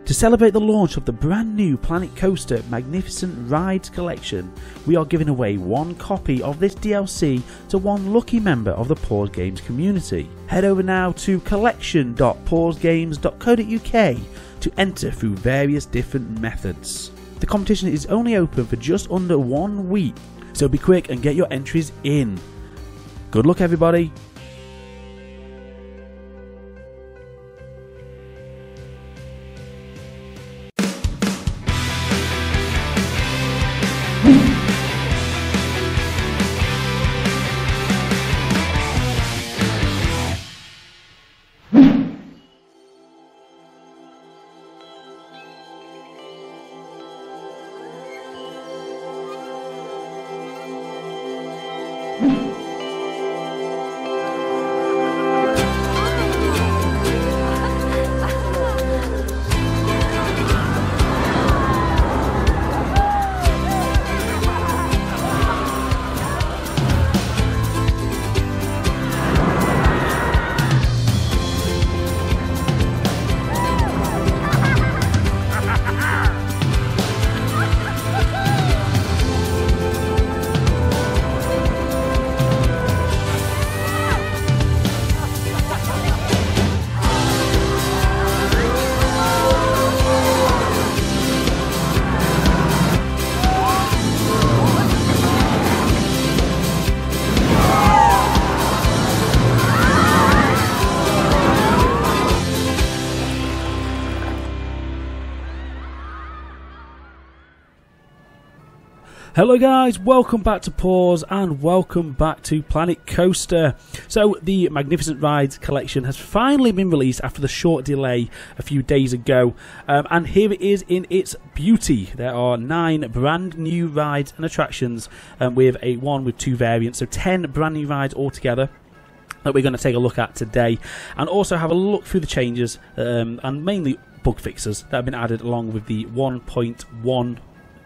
To celebrate the launch of the brand new Planet Coaster Magnificent Rides collection, we are giving away one copy of this DLC to one lucky member of the Pause Games community. Head over now to collection.pausegames.co.uk to enter through various different methods. The competition is only open for just under 1 week, so be quick and get your entries in. Good luck everybody! Hello guys, welcome back to Pause and welcome back to Planet Coaster. So the Magnificent Rides collection has finally been released after the short delay a few days ago, and here it is in its beauty. There are 9 brand new rides and attractions with a 1 with 2 variants, so 10 brand new rides altogether that we're going to take a look at today, and also have a look through the changes and mainly bug fixes that have been added along with the 1.10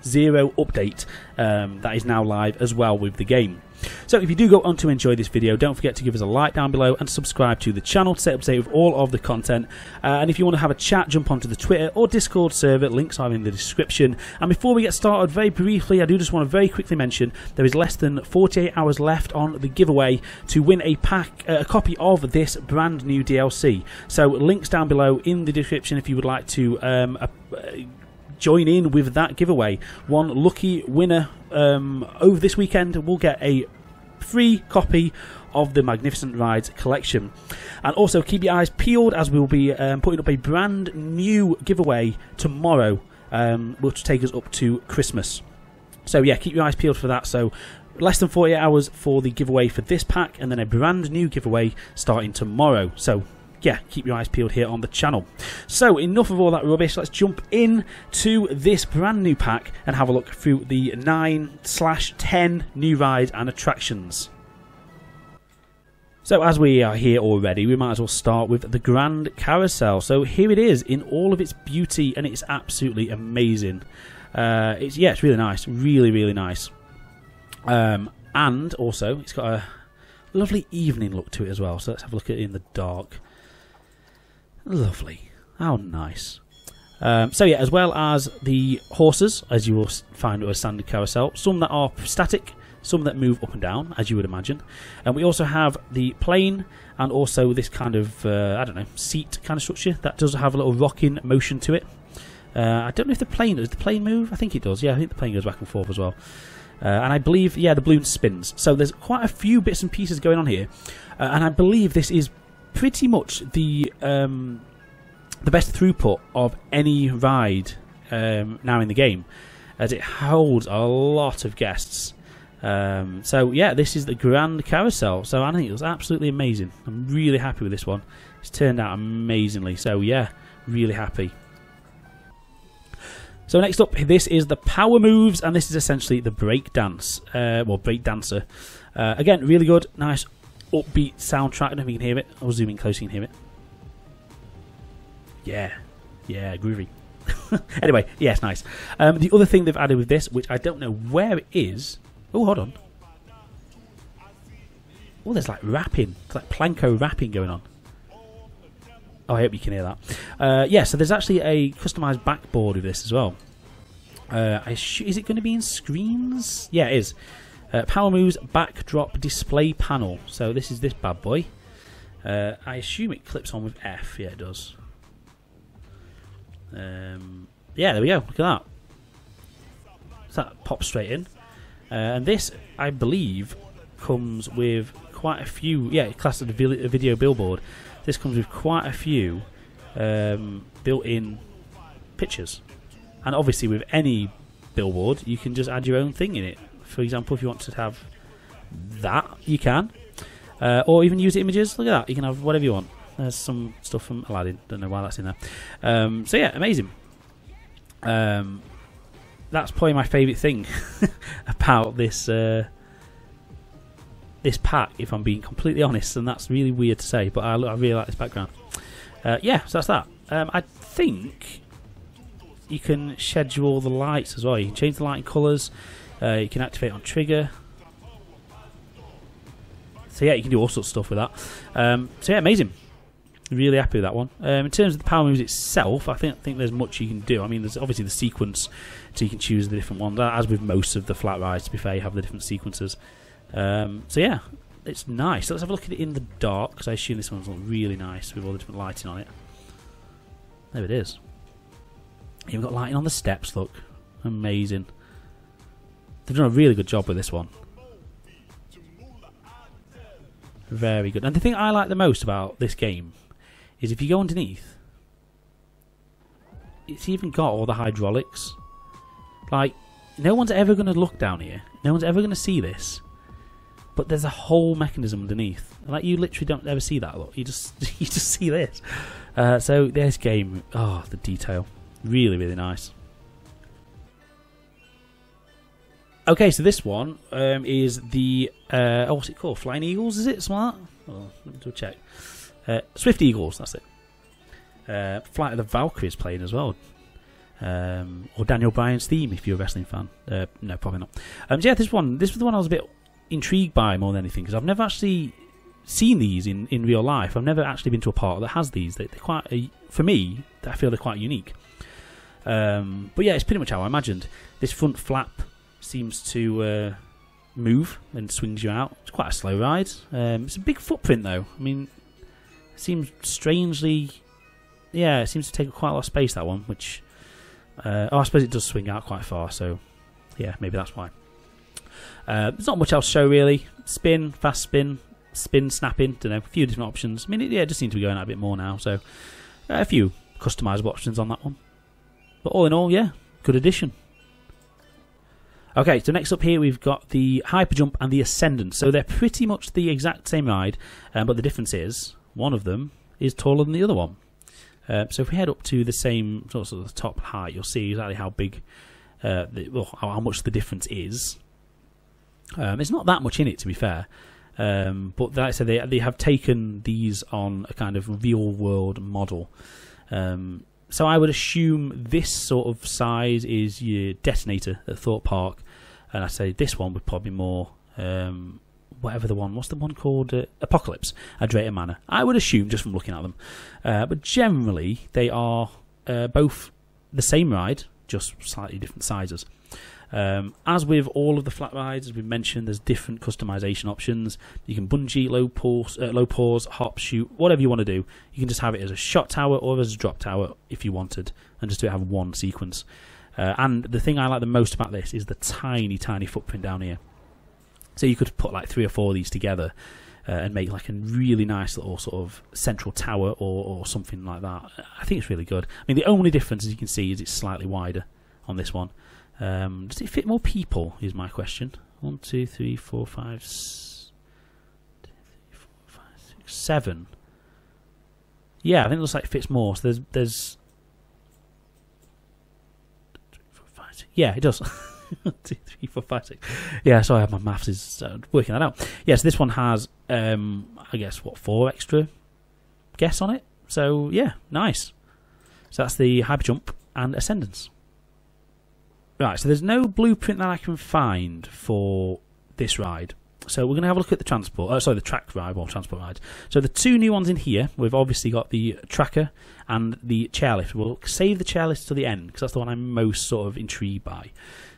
update that is now live as well with the game. So if you do go on to enjoy this video, don't forget to give us a like down below and subscribe to the channel to stay up to date with all of the content, and if you want to have a chat, jump onto the Twitter or Discord server, links are in the description. And before we get started, very briefly, I do just want to very quickly mention there is less than 48 hours left on the giveaway to win a copy of this brand new DLC. So links down below in the description if you would like to join in with that giveaway. One lucky winner over this weekend will get a free copy of the Magnificent Rides collection. And also keep your eyes peeled as we'll be putting up a brand new giveaway tomorrow, which will take us up to Christmas. So yeah, keep your eyes peeled for that. So less than 48 hours for the giveaway for this pack, and then a brand new giveaway starting tomorrow. So yeah, keep your eyes peeled here on the channel. So enough of all that rubbish, let's jump in to this brand new pack and have a look through the 9/10 new rides and attractions. So as we are here already, we might as well start with the Grand Carousel. So here it is in all of its beauty, and it's absolutely amazing. It's really nice, really nice. And also it's got a lovely evening look to it as well. So let's have a look at it in the dark. Lovely. How nice. So yeah, as well as the horses, as you will find at a standard carousel, some that are static, some that move up and down, as you would imagine. And we also have the plane, and also this kind of, I don't know, seat kind of structure that does have a little rocking motion to it. I don't know if does the plane move? I think it does. Yeah, I think the plane goes back and forth as well. And I believe, yeah, the balloon spins. So there's quite a few bits and pieces going on here. And I believe this is pretty much the best throughput of any ride now in the game, as it holds a lot of guests. So yeah, this is the Grand Carousel. So I think it was absolutely amazing. I'm really happy with this one. It's turned out amazingly. So yeah, really happy. So next up, this is the Powermoves, and this is essentially the breakdance, break dancer. Again, really good, nice upbeat soundtrack. I don't know if you can hear it. I'll zoom in close so you can hear it. Yeah, groovy. Anyway, yeah, it's nice. The other thing they've added with this, which I don't know where it is. Oh, hold on. Oh, there's like rapping. It's like Planko rapping going on. Oh, I hope you can hear that. Yeah, so there's actually a customised backboard of this as well. Is it going to be in screens? Yeah, it is. Powermoves backdrop display panel. So this is this bad boy. I assume it clips on with F. Yeah, it does. Yeah, there we go. Look at that. So that pops straight in. And this, I believe, comes with quite a few. Yeah, classed as a video billboard. This comes with quite a few built-in pictures. And obviously with any billboard, you can just add your own thing in it. For example, if you want to have that, you can. Or even use images. Look at that. You can have whatever you want. There's some stuff from Aladdin. Don't know why that's in there. So yeah, amazing. That's probably my favourite thing about this this pack, if I'm being completely honest, and that's really weird to say, but I really like this background. Yeah, so that's that. I think you can schedule the lights as well. You can change the lighting colours. You can activate on trigger. So yeah, you can do all sorts of stuff with that. So yeah, amazing. Really happy with that one. In terms of the Powermoves itself, I think there's much you can do. I mean, there's obviously the sequence, so you can choose the different ones. As with most of the flat rides, to be fair, you have the different sequences. So yeah, it's nice. Let's have a look at it in the dark, because I assume this one's really nice with all the different lighting on it. There it is. You've got lighting on the steps, look. Amazing. They've done a really good job with this one. Very good. And the thing I like the most about this game is if you go underneath, it's even got all the hydraulics. Like, no one's ever going to look down here. No one's ever going to see this. But there's a whole mechanism underneath. Like, you literally don't ever see that. Look, you just see this. So this game, oh, the detail, really, really nice. Okay, so this one is the what's it called? Flying Eagles, is it? Something like that? Oh, let me do a check. Swift Eagles, that's it. Flight of the Valkyries playing as well. Or Daniel Bryan's theme, if you're a wrestling fan. No, probably not. So yeah, this was the one I was a bit intrigued by more than anything, because I've never actually seen these in real life. I've never actually been to a park that has these. They're quite, for me, I feel they're quite unique. But yeah, it's pretty much how I imagined. This front flap seems to move and swings you out. It's quite a slow ride. It's a big footprint though. I mean, it seems strangely, yeah, it seems to take quite a lot of space, that one, which I suppose it does swing out quite far, so yeah, maybe that's why. There's not much else to show really. Spin, fast spin, spin, snapping, don't know, a few different options. I mean, it just seems to be going out a bit more now, so a few customizable options on that one. But all in all, yeah, good addition. Okay, so next up here we've got the Hyperjump and the Ascendant. So they're pretty much the exact same ride, but the difference is one of them is taller than the other one. So if we head up to the same sort of the top height, you'll see exactly how big, how much the difference is. It's not that much in it, to be fair, but like I said, they have taken these on a kind of real world model. So I would assume this sort of size is your Detonator at Thorpe Park, and I say this one would probably more whatever the one, what's the one called? Apocalypse at Drayton Manor. I would assume, just from looking at them. But generally, they are both the same ride, just slightly different sizes. As with all of the flat rides, as we mentioned, there's different customization options. You can bungee, low pause, hop, shoot, whatever you want to do. You can just have it as a shot tower or as a drop tower if you wanted, and just to have one sequence. And the thing I like the most about this is the tiny, tiny footprint down here. So you could put like 3 or 4 of these together and make like a really nice little sort of central tower or something like that. I think it's really good. I mean, the only difference, as you can see, is it's slightly wider on this one. Does it fit more people, is my question. 1, 2, 3, 4, 5, 7. Yeah, I think it looks like it fits more. So there's 2, 3, 4, 5, 6. Yeah, it does. 1, 2, 3, 4, 5, 6. Yeah, sorry, my maths is working that out. Yeah, so this one has, I guess, what, 4 extra guests on it? So, yeah, nice. So that's the Hyperjump and Ascendance. Right, so there's no blueprint that I can find for this ride. So we're going to have a look at the transport. Sorry, the track ride or transport ride. So the two new ones in here, we've obviously got the tracker and the chairlift. We'll save the chairlift to the end because that's the one I'm most sort of intrigued by.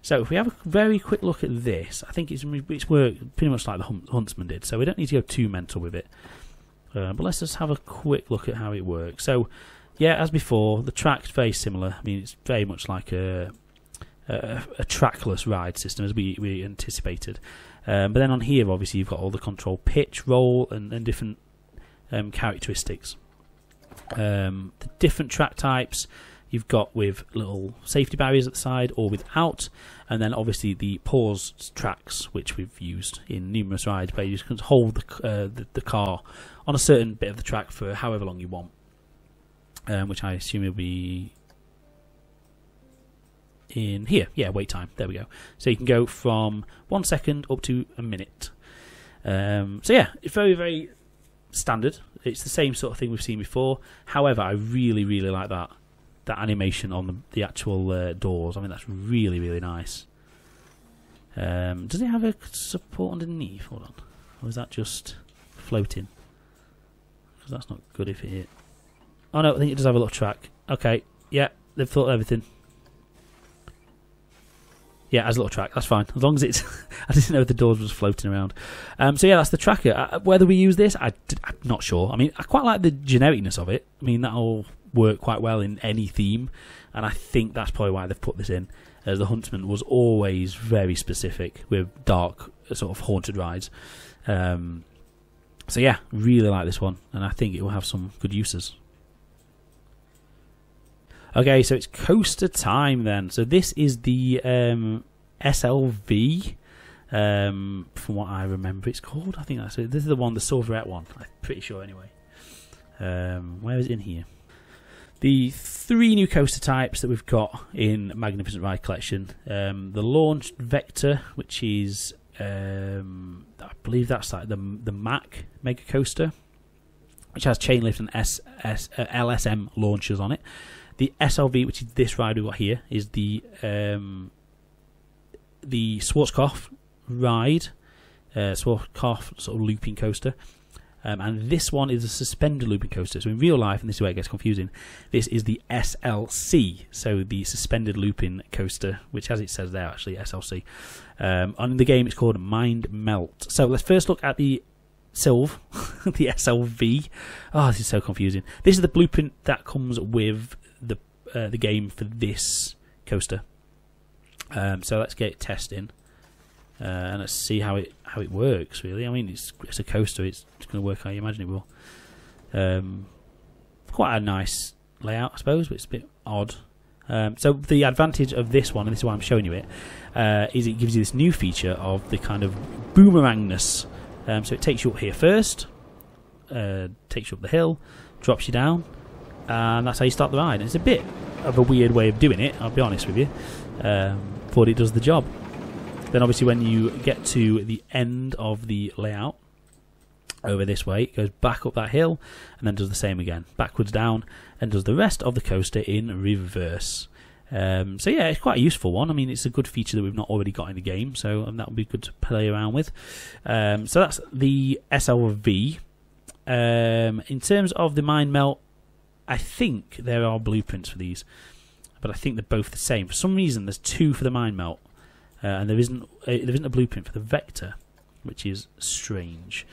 So if we have a very quick look at this, I think it's worked pretty much like the Huntsman did. So we don't need to go too mental with it. But let's just have a quick look at how it works. So yeah, as before, the track's very similar. I mean, it's very much like a trackless ride system as we anticipated. But then on here, obviously, you've got all the control pitch, roll, and different characteristics. The different track types you've got with little safety barriers at the side or without, and then obviously the pause tracks, which we've used in numerous rides, where you just can hold the car on a certain bit of the track for however long you want, which I assume will be in here. Yeah, wait time. There we go. So you can go from 1 second up to a minute. So yeah, it's very, very standard. It's the same sort of thing we've seen before. However, I really, really like that animation on the actual doors. I mean, that's really, really nice. Does it have a support underneath? Hold on. Or is that just floating? Because that's not good if it hit. Oh no, I think it does have a little track. Okay, yeah, they've thought of everything. Yeah, as a little track, that's fine. As long as it's... I didn't know if the doors was floating around. So yeah, that's the tracker. Whether we use this, I'm not sure. I mean, I quite like the genericness of it. I mean, that'll work quite well in any theme. And I think that's probably why they've put this in. As the Huntsman was always very specific with dark, sort of haunted rides. So yeah, really like this one. And I think it will have some good uses. Okay, so it's coaster time then. So this is the SLV, from what I remember it's called. I think that's it. This is the one, the silverette one. I'm pretty sure anyway. Where is it in here? The 3 new coaster types that we've got in Magnificent Ride Collection. The Launch Vector, which is, I believe that's like the Mack Mega Coaster, which has chainlift and LSM launchers on it. The SLV, which is this ride we've got here, is the Schwarzkopf ride, Schwarzkopf sort of looping coaster, and this one is a suspended looping coaster. So in real life, and this is where it gets confusing, this is the SLC, so the suspended looping coaster, which, as it says there, actually SLC. On the game, it's called Mind Melt. So let's first look at the Sylv, the SLV. Oh, this is so confusing. This is the blueprint that comes with the game for this coaster. So let's get it testing, and let's see how it works. Really, I mean, it's a coaster. It's going to work how you imagine it will. Quite a nice layout, I suppose, but it's a bit odd. So the advantage of this one, and this is why I'm showing you it, is it gives you this new feature of the kind of boomerangness. So it takes you up here first, takes you up the hill, drops you down, and that's how you start the ride. And it's a bit of a weird way of doing it, I'll be honest with you, but it does the job. Then obviously when you get to the end of the layout, over this way, it goes back up that hill, and then does the same again, backwards down, and does the rest of the coaster in reverse. So yeah, it's quite a useful one. I mean, it's a good feature that we've not already got in the game, so that would be good to play around with. So that's the SLV. In terms of the Mind Melt, I think there are blueprints for these, but I think they're both the same. For some reason, there's 2 for the Mind Melt, and there isn't a blueprint for the Vector, which is strange.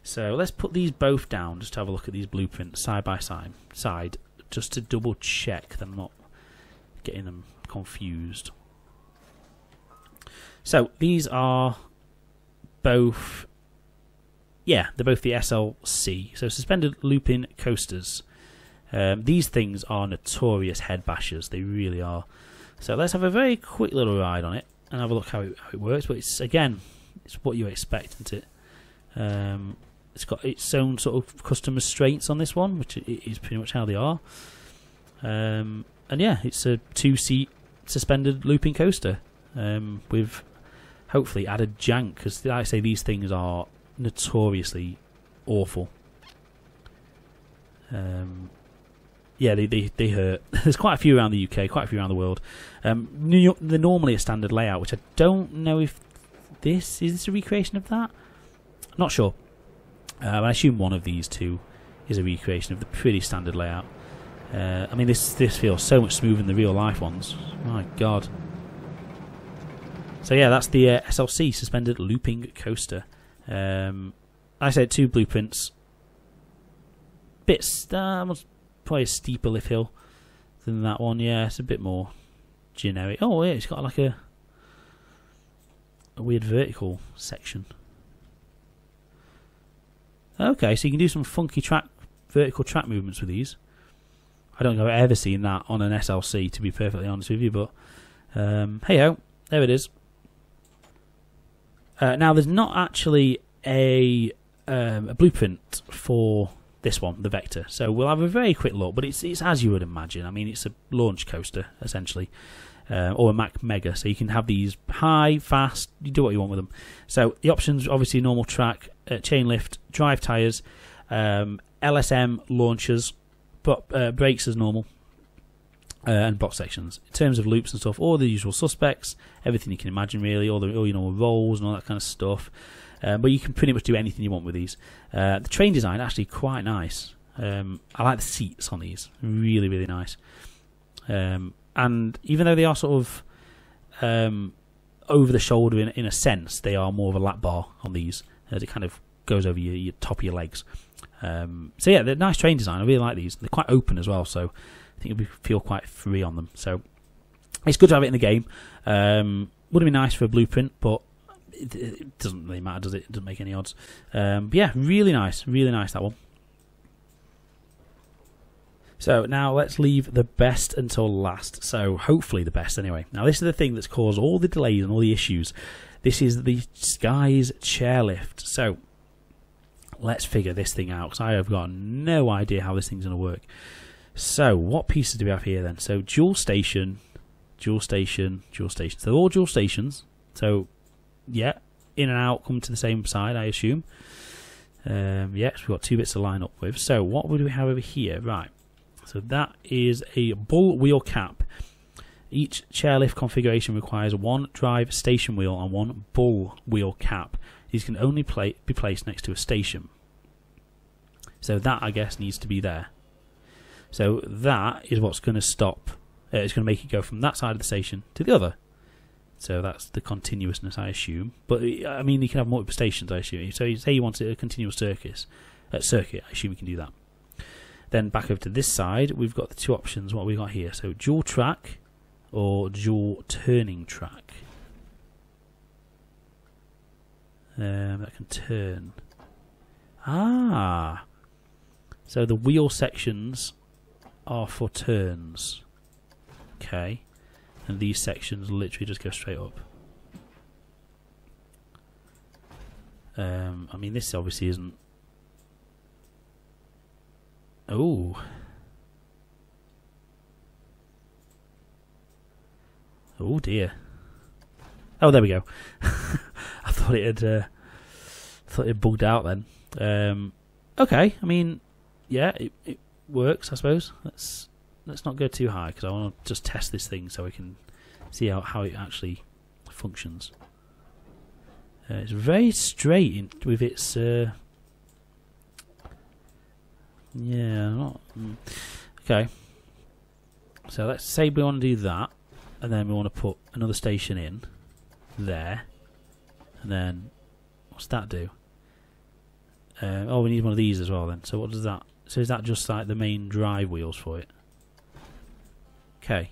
So let's put these both down just to have a look at these blueprints side by side, just to double check that I'm not getting them confused. So these are both, yeah, they're both the SLC, so suspended looping coasters. These things are notorious head bashers, they really are. So let's have a very quick little ride on it and have a look how it works. But it's, again, it's what you expect, isn't it? It's got its own sort of custom restraints on this one, which is pretty much how they are. And yeah, it's a 2-seat suspended looping coaster with hopefully added jank, because like I say, these things are notoriously awful. Yeah, they hurt. There's quite a few around the UK, quite a few around the world. New York, they're normally a standard layout, which I don't know if this is a recreation of that. Not sure. I assume one of these two is a recreation of the pretty standard layout. I mean, this feels so much smoother than the real life ones. My God. So yeah, that's the SLC suspended looping coaster. I said 2 blueprints. Probably a steeper lift hill than that one. Yeah, it's a bit more generic. Oh yeah, it's got like a weird vertical section. Okay, so you can do some funky vertical track movements with these. I don't think I've ever seen that on an SLC, to be perfectly honest with you, but hey ho, there it is. Now there's not actually a blueprint for this one, the Vector, so we'll have a very quick look, but it's as you would imagine. I mean, it's a launch coaster essentially, or a Mac Mega, so you can have these high, fast, you do what you want with them. So the options, obviously normal track, chain lift, drive tyres, LSM launchers, but brakes as normal, and box sections. In terms of loops and stuff, all the usual suspects, everything you can imagine really, all your normal rolls and all that kind of stuff. But you can pretty much do anything you want with these. The train design actually quite nice. I like the seats on these, really, really nice. And even though they are sort of over the shoulder in a sense, they are more of a lap bar on these, as it kind of goes over your top of your legs. So yeah, they're nice train design. I really like these. They're quite open as well, so I think you'll feel quite free on them. So it's good to have it in the game. Would have been nice for a blueprint, but it doesn't really matter, does it? It doesn't make any odds. But yeah, really nice that one. So now let's leave the best until last. So hopefully the best anyway. Now this is the thing that's caused all the delays and all the issues. This is the Skies Chairlift. So let's figure this thing out, because I have got no idea how this thing's going to work. So what pieces do we have here then? So dual station, dual station, dual station. So they're all dual stations. So yeah, in and out come to the same side, I assume. Yes, we've got 2 bits to line up with. So what would we have over here? Right. So that is a bull wheel cap. Each chairlift configuration requires 1 drive station wheel and 1 bull wheel cap. These can only be placed next to a station. So that, I guess, needs to be there. So that is what's going to stop. It's going to make it go from that side of the station to the other. So that's the continuousness, I assume. But I mean, you can have multiple stations, I assume. So you say you want a continuous circuit, I assume you can do that. Then back over to this side, we've got the 2 options. What have we got here? So dual track or dual turning track. That can turn. Ah, so the wheel sections are for turns. Okay, and these sections literally just go straight up. I mean, this obviously isn't. Oh. Oh dear. Oh, there we go. I thought it had bugged out then. Okay, I mean, yeah, it works, I suppose. Let's not go too high, because I want to just test this thing so we can see how it actually functions. It's very straight with its. Yeah, not. Okay. So let's say we want to do that, and then we want to put another station in there, and then what's that do? Oh, we need one of these as well then. So what does that? So is that just like the main drive wheels for it? Okay.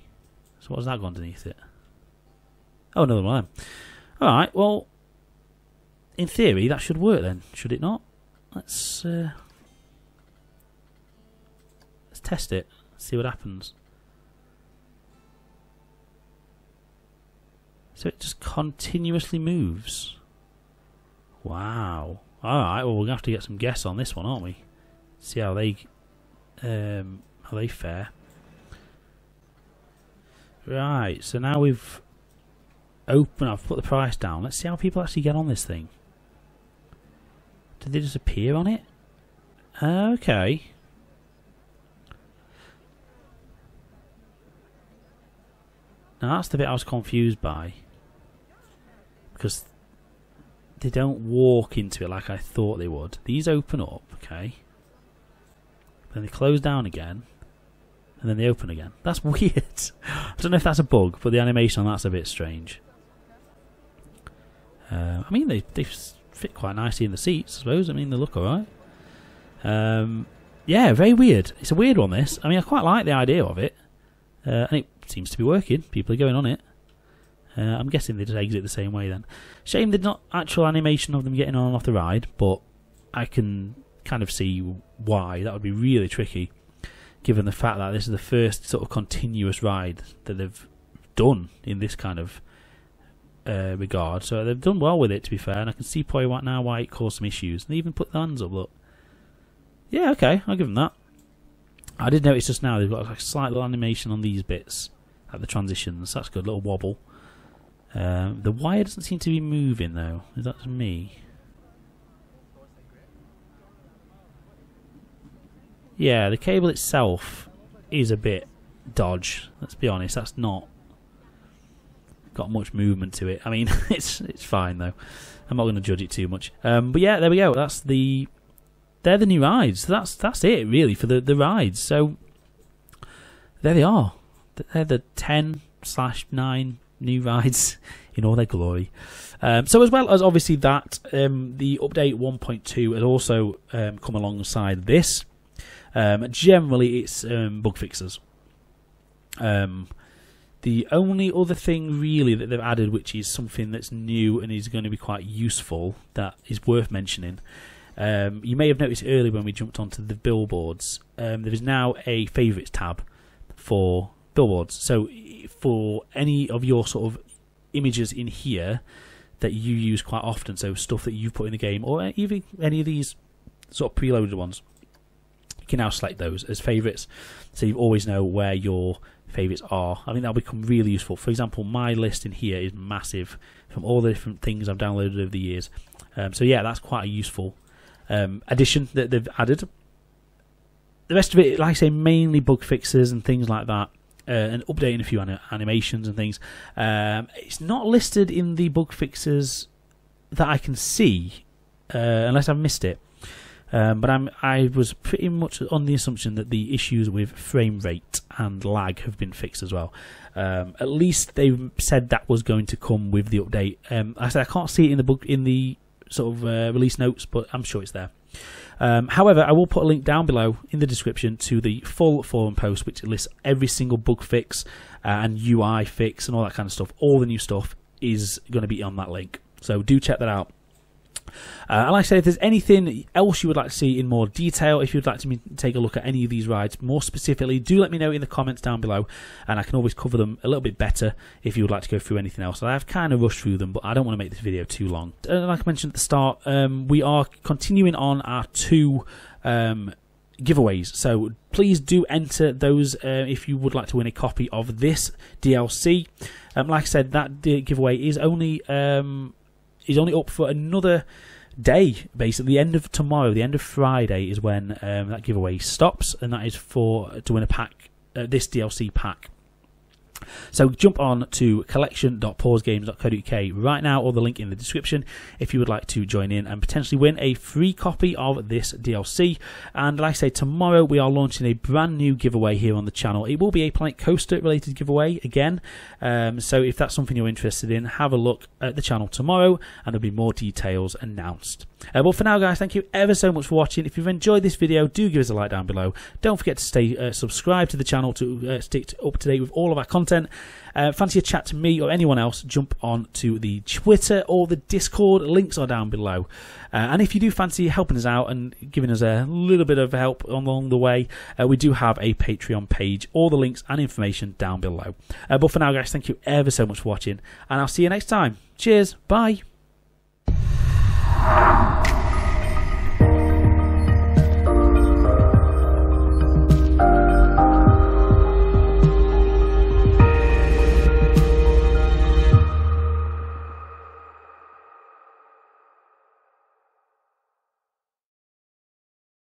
So what does that go underneath it? Oh, another one of them. Alright, well, in theory that should work then, should it not? Let's test it, see what happens. So it just continuously moves. Wow. Alright, well, we're going to have to get some guests on this one, aren't we? See how they fare. Right, so now I've put the price down. Let's see how people actually get on this thing. Did they just appear on it? Okay. Now that's the bit I was confused by. Because they don't walk into it like I thought they would. These open up, okay, then they close down again, and then they open again. That's weird. I don't know if that's a bug, but the animation on that's a bit strange. I mean, they fit quite nicely in the seats, I suppose. I mean, they look alright. Yeah, very weird. It's a weird one, this. I mean, I quite like the idea of it. And it seems to be working. People are going on it. I'm guessing they just exit the same way then. Shame there's not actual animation of them getting on and off the ride, but I can kind of see why. That would be really tricky, given the fact that this is the first sort of continuous ride that they've done in this kind of regard. So they've done well with it, to be fair, and I can see probably right now why it caused some issues. They even put the hands up, look. Yeah, okay, I'll give them that. I did notice just now they've got like a slight little animation on these bits at the transitions. That's good, little wobble. The wire doesn't seem to be moving though. Is that just me? Yeah, the cable itself is a bit dodge. Let's be honest, that's not got much movement to it. I mean, it's fine though. I'm not going to judge it too much. But yeah, there we go. They're the new rides. That's it really for the rides. So there they are. They're the 10/9 new rides in all their glory. So as well as obviously that, the update 1.2 has also come alongside this. Generally, it's bug fixes. The only other thing really that they've added, which is something that's new and is going to be quite useful, that is worth mentioning. You may have noticed earlier when we jumped onto the billboards, there is now a favourites tab for billboards. So for any of your sort of images in here that you use quite often, so stuff that you've put in the game, or even any of these sort of preloaded ones, you can now select those as favourites, so you always know where your favourites are. I think that'll become really useful. For example, my list in here is massive from all the different things I've downloaded over the years. So yeah, that's quite a useful addition that they've added. The rest of it, like I say, mainly bug fixes and things like that, and updating a few animations and things. It's not listed in the bug fixes that I can see, unless I've missed it. But I was pretty much on the assumption that the issues with frame rate and lag have been fixed as well. At least they said that was going to come with the update. I said I can't see it in the sort of release notes, but I'm sure it's there. However, I will put a link down below in the description to the full forum post, which lists every single bug fix and UI fix and all that kind of stuff. All the new stuff is going to be on that link, so do check that out. And like I said, if there's anything else you would like to see in more detail, if you'd like to take a look at any of these rides more specifically, do let me know in the comments down below, and I can always cover them a little bit better if you would like to go through anything else. I've kind of rushed through them, but I don't want to make this video too long. Like I mentioned at the start, we are continuing on our 2 giveaways, so please do enter those if you would like to win a copy of this DLC. Like I said, that giveaway is only up for another day, basically. The end of tomorrow, the end of Friday, is when that giveaway stops, and that is to win a pack, this DLC pack. So jump on to collection.pawsgames.co.uk right now, or the link in the description, if you would like to join in and potentially win a free copy of this DLC. And like I say, tomorrow we are launching a brand new giveaway here on the channel. It will be a Planet Coaster related giveaway again, so if that's something you're interested in, have a look at the channel tomorrow and there'll be more details announced. But for now, guys, thank you ever so much for watching. If you've enjoyed this video, do give us a like down below. Don't forget to stay subscribed to the channel to stick up to date with all of our content. Fancy a chat to me or anyone else, jump on to the Twitter or the Discord. Links are down below. And if you do fancy helping us out and giving us a little bit of help along the way, we do have a Patreon page. All the links and information down below. But for now, guys, thank you ever so much for watching, and I'll see you next time. Cheers. Bye.